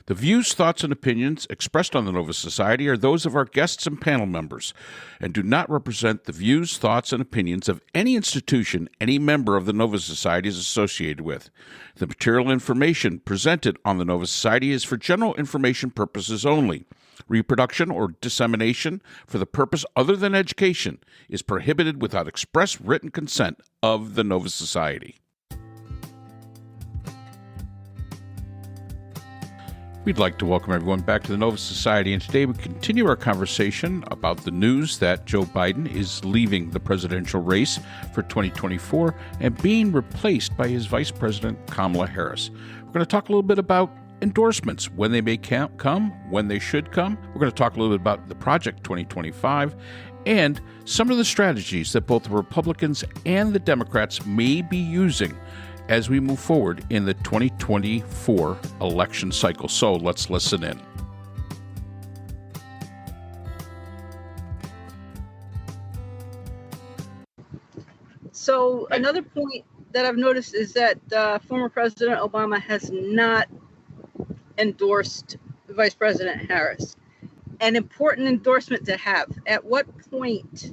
The views, thoughts, and opinions expressed on the Nova Society are those of our guests and panel members and do not represent the views, thoughts, and opinions of any institution any member of the Nova Society is associated with. The material information presented on the Nova Society is for general information purposes only. Reproduction or dissemination for the purpose other than education is prohibited without express written consent of the Nova Society. We'd like to welcome everyone back to the Nova Society, and today we continue our conversation about the news that Joe Biden is leaving the presidential race for 2024 and being replaced by his Vice President, Kamala Harris. We're going to talk a little bit about endorsements, when they may come, when they should come. We're going to talk a little bit about the Project 2025 and some of the strategies that both the Republicans and the Democrats may be using as we move forward in the 2024 election cycle. So let's listen in. So another point that I've noticed is that former President Obama has not endorsed Vice President Harris. An important endorsement to have. At what point,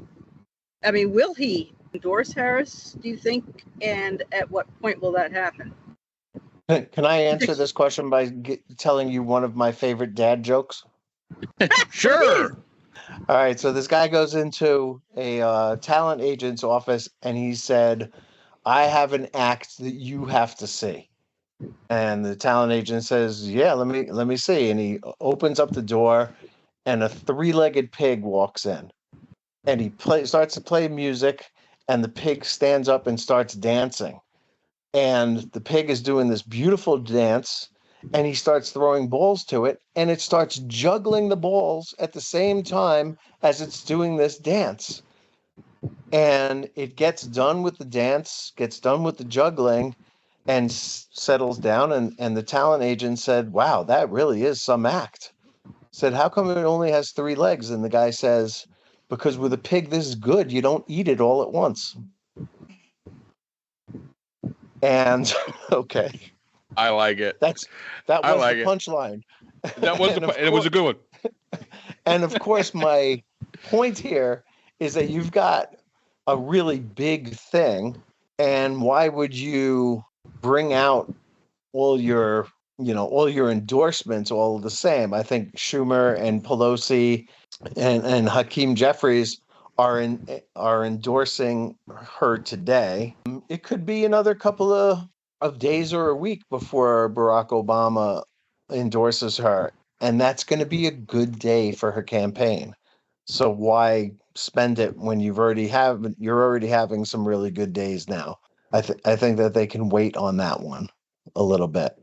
will he endorse Harris, do you think? And at what point will that happen? Can I answer this question by telling you one of my favorite dad jokes? Sure. All right. So this guy goes into a talent agent's office and he said, "I have an act that you have to see." And the talent agent says, "Yeah, let me see." And he opens up the door and a three-legged pig walks in. And he starts to play music. And the pig stands up and starts dancing. And the pig is doing this beautiful dance, and he starts throwing balls to it, and it starts juggling the balls at the same time as it's doing this dance. And it gets done with the dance, gets done with the juggling, and settles down. And the talent agent said, "Wow, that really is some act." Said, "How come it only has 3 legs?" And the guy says, "Because with a pig this good, you don't eat it all at once." And okay, I like it. That was the punchline. That was it was a good one. And of course, my point here is that you've got a really big thing, and why would you bring out all your endorsements all the same? I think Schumer and Pelosi and Hakeem Jeffries are endorsing her today. It could be another couple of days or a week before Barack Obama endorses her, and that's going to be a good day for her campaign. So why spend it when you're already having some really good days now? I think that they can wait on that one a little bit.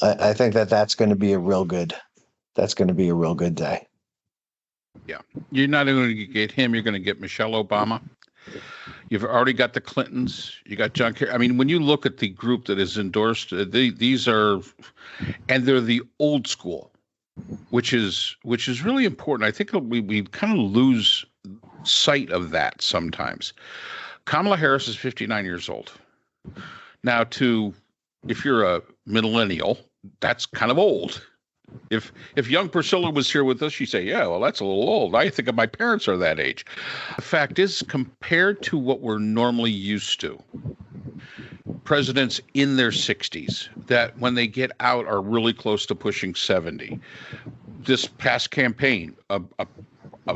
I think that's going to be a real good day. Yeah. You're not going to get him. You're going to get Michelle Obama. You've already got the Clintons. You got John Kerry. When you look at the group that is endorsed, these are, and they're the old school, which is really important. I think we kind of lose sight of that sometimes. Kamala Harris is 59 years old. Now, if you're a millennial, that's kind of old. If young Priscilla was here with us, she'd say, "Yeah, well, that's a little old. I think my parents are that age." The fact is, compared to what we're normally used to, presidents in their 60s that when they get out are really close to pushing 70. This past campaign, a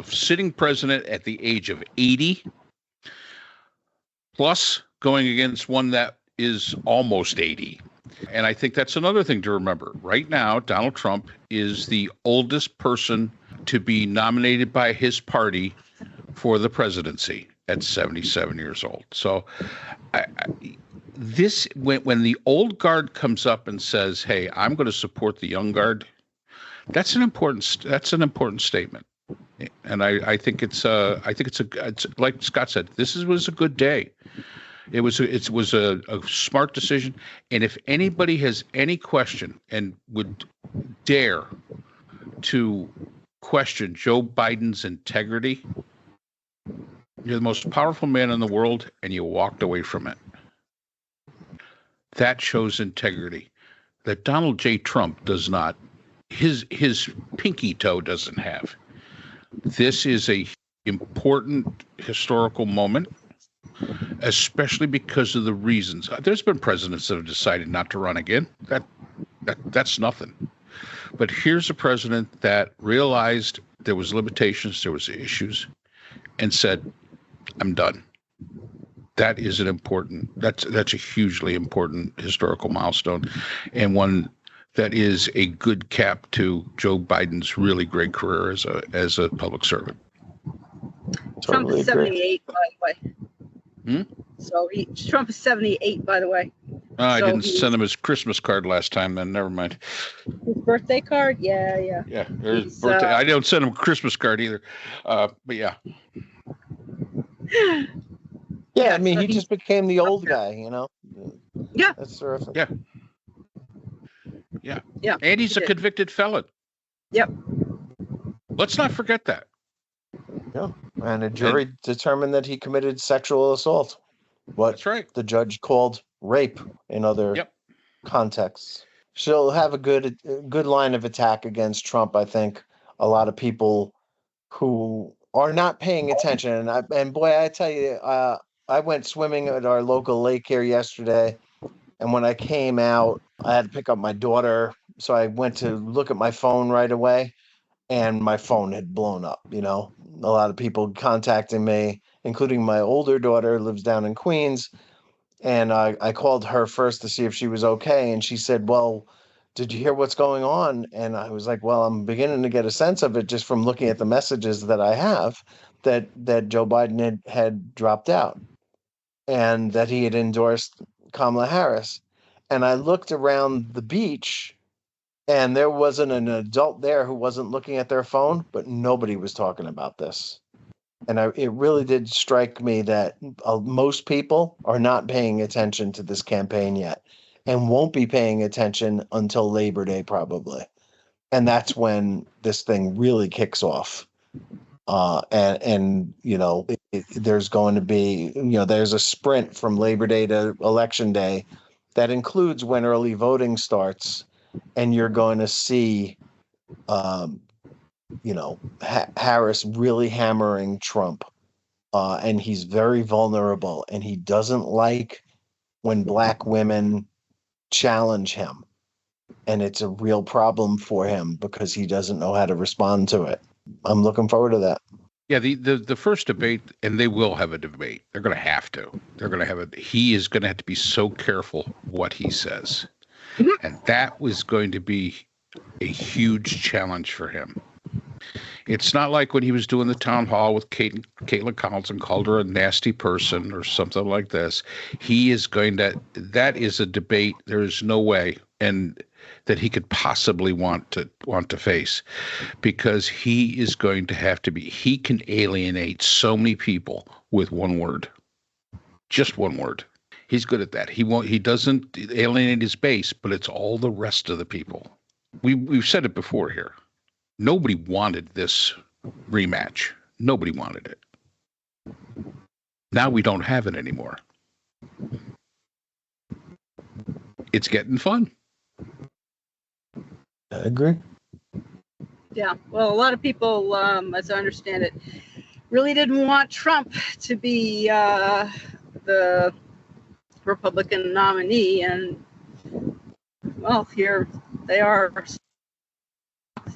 sitting president at the age of 80, plus going against one that is almost 80. And I think that's another thing to remember. Right now, Donald Trump is the oldest person to be nominated by his party for the presidency at 77 years old. So when the old guard comes up and says, "Hey, I'm going to support the young guard," that's an important statement. And I think it's like Scott said, was a good day. It was a smart decision. And if anybody has any question and would dare to question Joe Biden's integrity, you're the most powerful man in the world, and you walked away from it. That shows integrity that Donald J. Trump does not. his pinky toe doesn't have. This is a important historical moment, especially because of the reasons. There's been presidents that have decided not to run again. That's nothing. But here's a president that realized there was limitations, there was issues, and said, "I'm done." That is that's a hugely important historical milestone, and one that is a good cap to Joe Biden's really great career as a public servant. Trump is 78, by the way. So Trump is 78, by the way. I didn't send him his Christmas card last time. Then never mind. His birthday card, yeah. Yeah, his birthday. I don't send him a Christmas card either. But yeah. Yeah, I mean, he just became the old guy, Yeah. That's terrific. Yeah. And he's a convicted felon. Yep. Let's not forget that. Yeah, and a jury determined that he committed sexual assault. That's right. The judge called rape in other contexts. She'll have a good line of attack against Trump. I think a lot of people who are not paying attention, and boy, I tell you, I went swimming at our local lake here yesterday, and when I came out, I had to pick up my daughter, so I went to look at my phone right away, and my phone had blown up. A lot of people contacting me, including my older daughter, lives down in Queens. And I called her first to see if she was okay. And she said, "Well, did you hear what's going on?" And I was like, "Well, I'm beginning to get a sense of it just from looking at the messages that I have that Joe Biden had dropped out and that he had endorsed Kamala Harris." And I looked around the beach, and there wasn't an adult there who wasn't looking at their phone, but nobody was talking about this. And it really did strike me that most people are not paying attention to this campaign yet and won't be paying attention until Labor Day, probably. And that's when this thing really kicks off. There's going to be, there's a sprint from Labor Day to Election Day that includes when early voting starts. And you're going to see, Harris really hammering Trump. And he's very vulnerable, and he doesn't like when Black women challenge him. And it's a real problem for him because he doesn't know how to respond to it. I'm looking forward to that. Yeah, the first debate, and they will have a debate. They're going to have to. He is going to have to be so careful what he says. And that was going to be a huge challenge for him. It's not like when he was doing the town hall with Caitlin Collins and called her a nasty person or something like this. That is a debate. There is no way and that he could possibly want to face, because he is going to have to be. He can alienate so many people with one word, just one word. He's good at that. He doesn't alienate his base, but it's all the rest of the people. We've said it before here. Nobody wanted this rematch. Nobody wanted it. Now we don't have it anymore. It's getting fun. I agree. Yeah. Well, a lot of people, as I understand it, really didn't want Trump to be the Republican nominee, and well, here they are with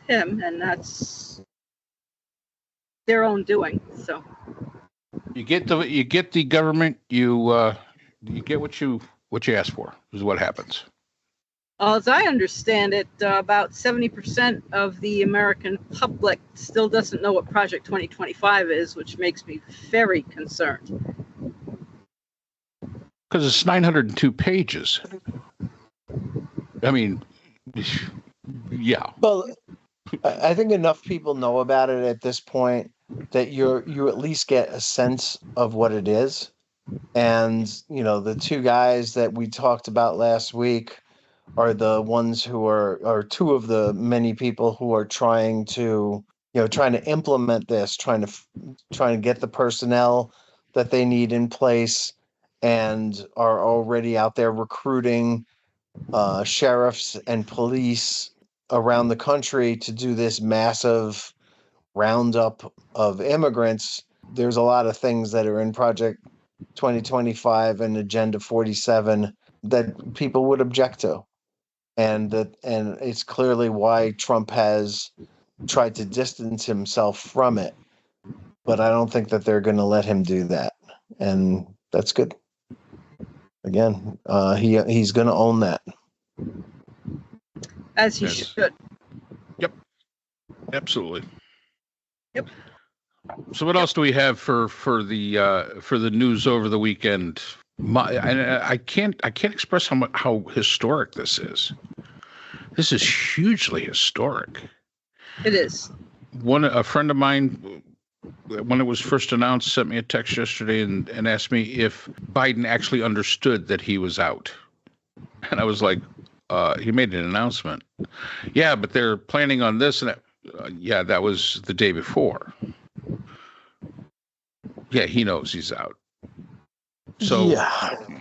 him, and that's their own doing. So you get the government, you get what you ask for, is what happens. As I understand it, about 70% of the American public still doesn't know what Project 2025 is, which makes me very concerned. Because it's 902 pages. I mean, yeah. Well, I think enough people know about it at this point that you at least get a sense of what it is. And, the two guys that we talked about last week are the ones who are two of the many people who are trying to implement this, trying to get the personnel that they need in place, and are already out there recruiting sheriffs and police around the country to do this massive roundup of immigrants, there's a lot of things that are in Project 2025 and Agenda 47 that people would object to. And it's clearly why Trump has tried to distance himself from it. But I don't think that they're going to let him do that. And that's good. Again, he's going to own that. As he Yes. should. Yep. Absolutely. Yep. So what else do we have for the news over the weekend? I can't express how historic this is. This is hugely historic. It is. A friend of mine, when it was first announced, sent me a text yesterday and asked me if Biden actually understood that he was out. And I was like, he made an announcement. Yeah, but they're planning on this and that. Yeah, that was the day before. Yeah, he knows he's out. So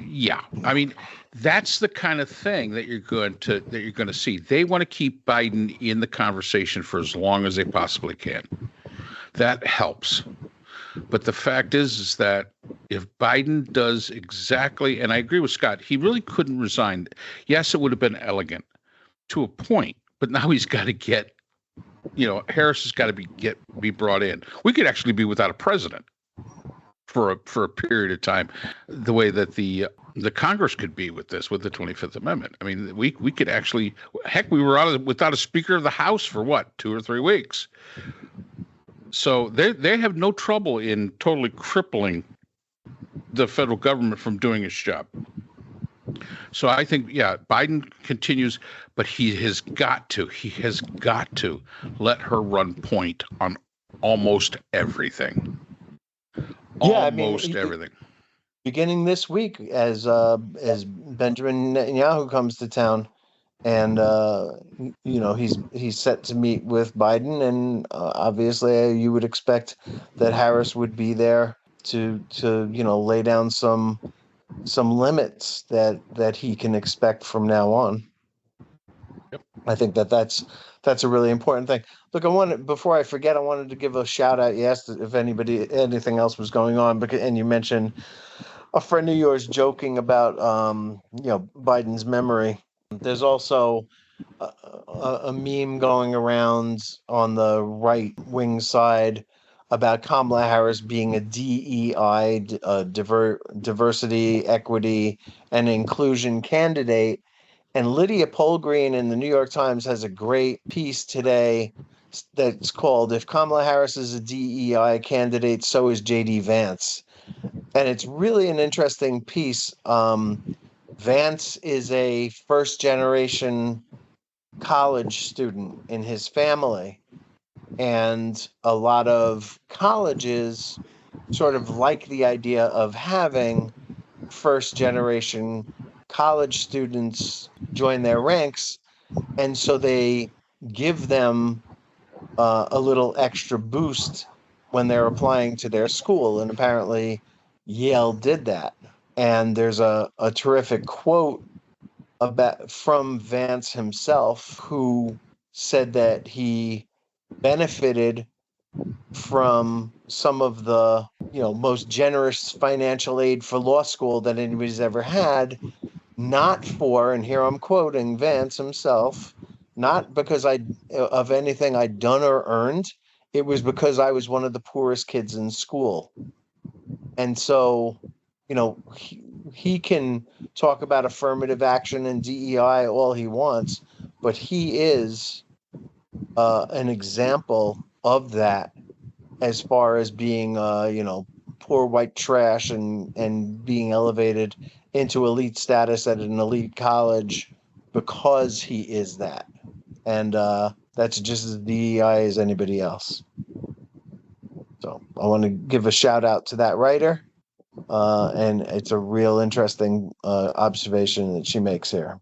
yeah. I mean, that's the kind of thing that you're going to see. They want to keep Biden in the conversation for as long as they possibly can. That helps. But the fact is that if Biden does exactly, and I agree with Scott, he really couldn't resign. Yes, it would have been elegant to a point, but now he's got to get, Harris has got to be brought in. We could actually be without a president for a period of time, the way that the Congress could be with the 25th Amendment. I mean, we could actually, heck, we were without a Speaker of the House for what, 2 or 3 weeks. So they have no trouble in totally crippling the federal government from doing its job. So I think, Biden continues, but he has got to let her run point on almost everything. Everything. Beginning this week, as Benjamin Netanyahu comes to town, and he's set to meet with Biden, and obviously you would expect that Harris would be there to lay down some limits that he can expect from now on. Yep. I think that's a really important thing. Look, before I forget, I wanted to give a shout out. You asked if anything else was going on, and you mentioned a friend of yours joking about Biden's memory. There's also a meme going around on the right wing side about Kamala Harris being a DEI, diversity, equity, and inclusion candidate. And Lydia Polgreen in the New York Times has a great piece today that's called "If Kamala Harris is a DEI candidate, so is JD Vance." And it's really an interesting piece. Vance is a first-generation college student in his family, and a lot of colleges sort of like the idea of having first-generation college students join their ranks, and so they give them a little extra boost when they're applying to their school, and apparently Yale did that. And there's a terrific quote from Vance himself, who said that he benefited from some of the most generous financial aid for law school that anybody's ever had, not for, and here I'm quoting Vance himself, not because of anything I'd done or earned. It was because I was one of the poorest kids in school. And so, he can talk about affirmative action and DEI all he wants, but he is an example of that as far as being, poor white trash and being elevated into elite status at an elite college because he is that. And that's just as DEI as anybody else. So I want to give a shout out to that writer. And it's a real interesting observation that she makes here.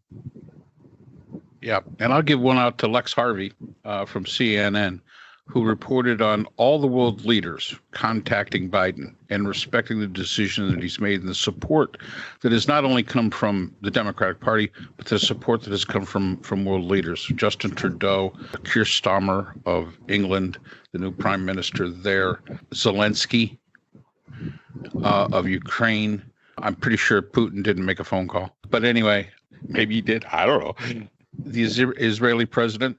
Yeah, and I'll give one out to Lex Harvey from CNN. who reported on all the world leaders contacting Biden and respecting the decision that he's made and the support that has not only come from the Democratic Party, but the support that has come from world leaders. Justin Trudeau, Keir Starmer of England, the new prime minister there, Zelensky of Ukraine. I'm pretty sure Putin didn't make a phone call. But anyway, maybe he did. I don't know. The Israeli president,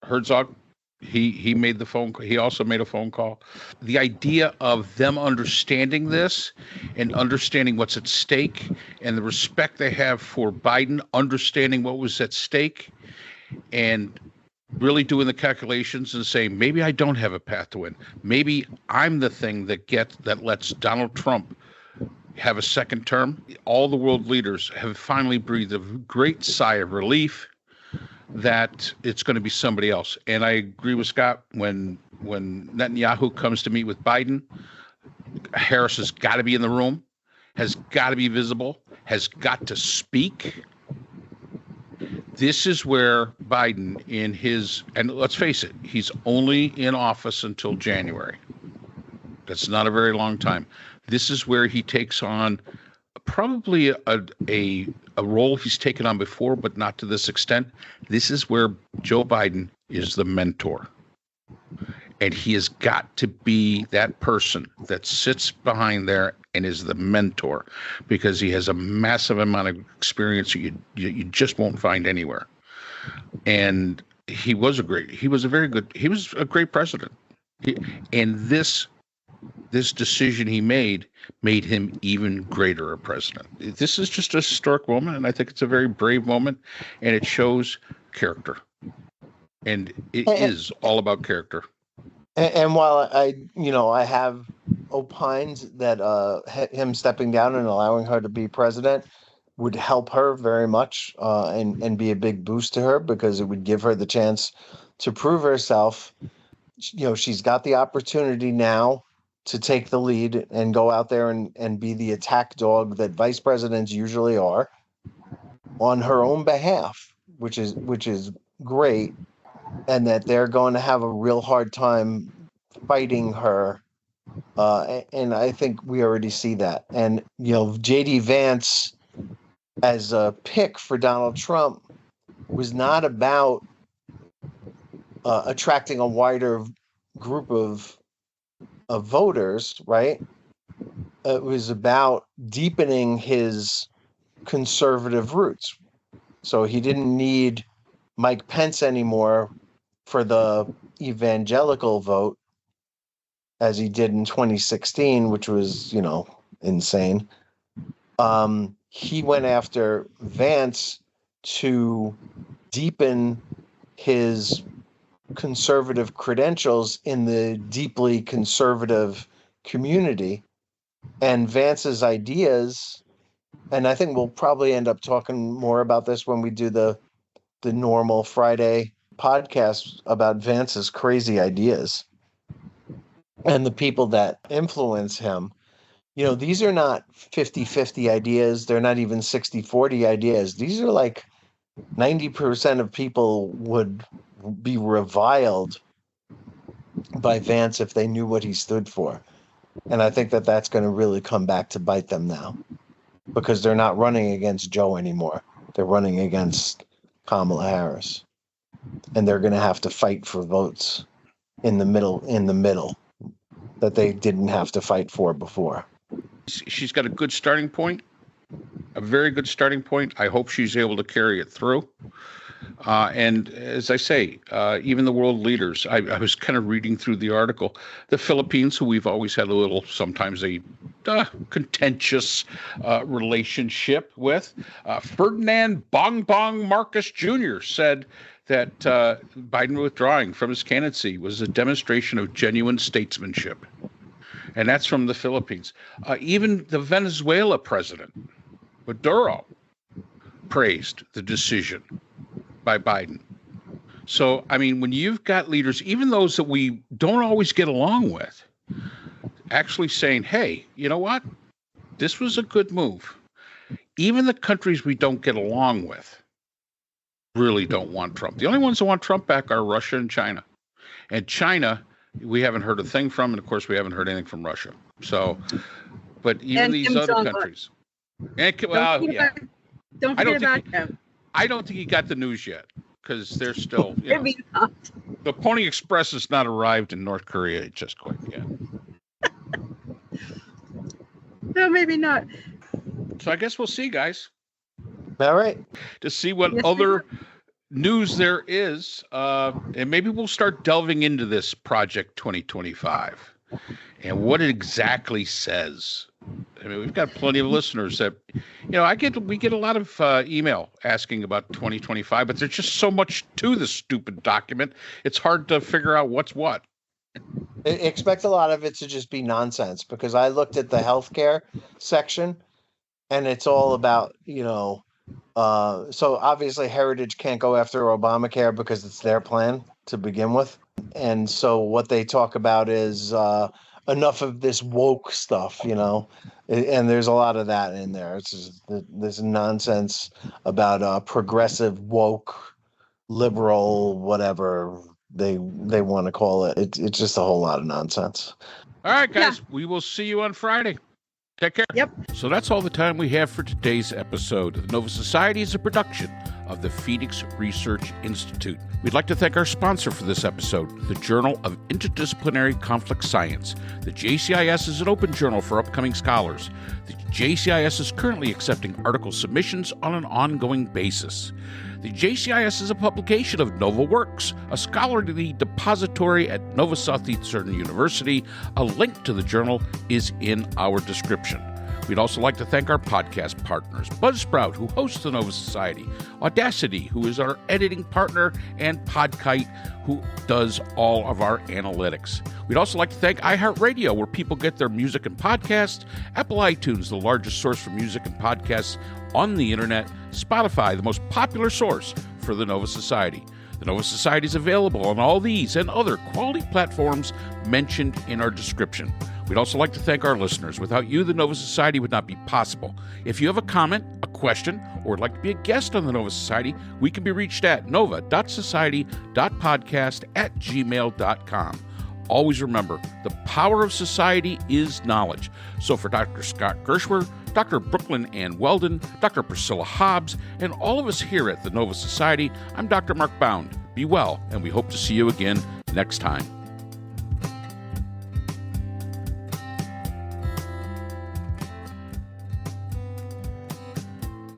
Herzog, he made the phone call. He also made a phone call. The idea of them understanding this and understanding what's at stake and the respect they have for Biden, understanding what was at stake and really doing the calculations and saying, maybe I don't have a path to win. Maybe I'm the thing that lets Donald Trump have a second term. All the world leaders have finally breathed a great sigh of relief that it's going to be somebody else. And I agree with Scott, when Netanyahu comes to meet with Biden, Harris has got to be in the room, has got to be visible, has got to speak. This is where Biden and let's face it, he's only in office until January. That's not a very long time. This is where he takes on probably a role he's taken on before, but not to this extent. This is where Joe Biden is the mentor. And he has got to be that person that sits behind there and is the mentor, because he has a massive amount of experience you just won't find anywhere. And he was a great president. And this decision he made him even greater a president. This is just a historic moment, and I think it's a very brave moment, and it shows character. And it is all about character. And while I have opined that him stepping down and allowing her to be president would help her very much and be a big boost to her, because it would give her the chance to prove herself. She's got the opportunity now to take the lead and go out there and be the attack dog that vice presidents usually are on her own behalf, which is great. And that they're going to have a real hard time fighting her. And I think we already see that. And, J.D. Vance as a pick for Donald Trump was not about attracting a wider group of voters, right? It was about deepening his conservative roots. So he didn't need Mike Pence anymore for the evangelical vote, as he did in 2016, which was, insane. He went after Vance to deepen his conservative credentials in the deeply conservative community. And Vance's ideas, and I think we'll probably end up talking more about this when we do the normal Friday podcast about Vance's crazy ideas and the people that influence him. These are not 50-50 ideas. They're not even 60-40 ideas. These are like 90% of people would be reviled by Vance if they knew what he stood for. And I think that that's going to really come back to bite them now, because they're not running against Joe anymore. They're running against Kamala Harris. And they're going to have to fight for votes in the middle that they didn't have to fight for before. She's got a good starting point, a very good starting point. I hope she's able to carry it through. And as I say, even the world leaders, I was kind of reading through the article, the Philippines, who we've always had sometimes a contentious relationship with, Ferdinand Bong Bong Marcos Jr. said that Biden withdrawing from his candidacy was a demonstration of genuine statesmanship. And that's from the Philippines. Even the Venezuela president, Maduro, praised the decision by Biden. So, when you've got leaders, even those that we don't always get along with, actually saying, hey, you know what? This was a good move. Even the countries we don't get along with really don't want Trump. The only ones that want Trump back are Russia and China. And China, we haven't heard a thing from, and of course, we haven't heard anything from Russia. So, but even And these Kim other Jong-un. countries, and well, yeah, Don't forget about him. I don't think he got the news yet because they're still, Maybe not. the Pony Express has not arrived in North Korea just quite yet. No, maybe not. So I guess we'll see, guys, All right. to see what Yes, we other news there is, and maybe we'll start delving into this Project 2025 and what it exactly says. I mean, we've got plenty of listeners that, we get a lot of email asking about 2025, but there's just so much to this stupid document. It's hard to figure out what's what. Expect a lot of it to just be nonsense, because I looked at the healthcare section and it's all about, so obviously Heritage can't go after Obamacare because it's their plan to begin with. And so what they talk about is enough of this woke stuff, and there's a lot of that in there. It's just this nonsense about progressive, woke, liberal, whatever they want to call it. It's just a whole lot of nonsense. All right, guys, we will see you on Friday. Take care. Yep. So that's all the time we have for today's episode. The Nova Society is a production of the Phoenix Research Institute. We'd like to thank our sponsor for this episode, the Journal of Interdisciplinary Conflict Science. The JCIS is an open journal for upcoming scholars. The JCIS is currently accepting article submissions on an ongoing basis. The JCIS is a publication of Nova Works, a scholarly depository at Nova Southeastern University. A link to the journal is in our description. We'd also like to thank our podcast partners, Buzzsprout, who hosts the Nova Society, Audacity, who is our editing partner, and Podkite, who does all of our analytics. We'd also like to thank iHeartRadio, where people get their music and podcasts, Apple iTunes, the largest source for music and podcasts on the internet, Spotify, the most popular source for the Nova Society. The Nova Society is available on all these and other quality platforms mentioned in our description. We'd also like to thank our listeners. Without you, the Nova Society would not be possible. If you have a comment, a question, or would like to be a guest on the Nova Society, we can be reached at nova.society.podcast@gmail.com. Always remember, the power of society is knowledge. So for Dr. Scott Gershwer, Dr. Brooklyn Ann Weldon, Dr. Priscilla Hobbs, and all of us here at the Nova Society, I'm Dr. Mark Bound. Be well, and we hope to see you again next time.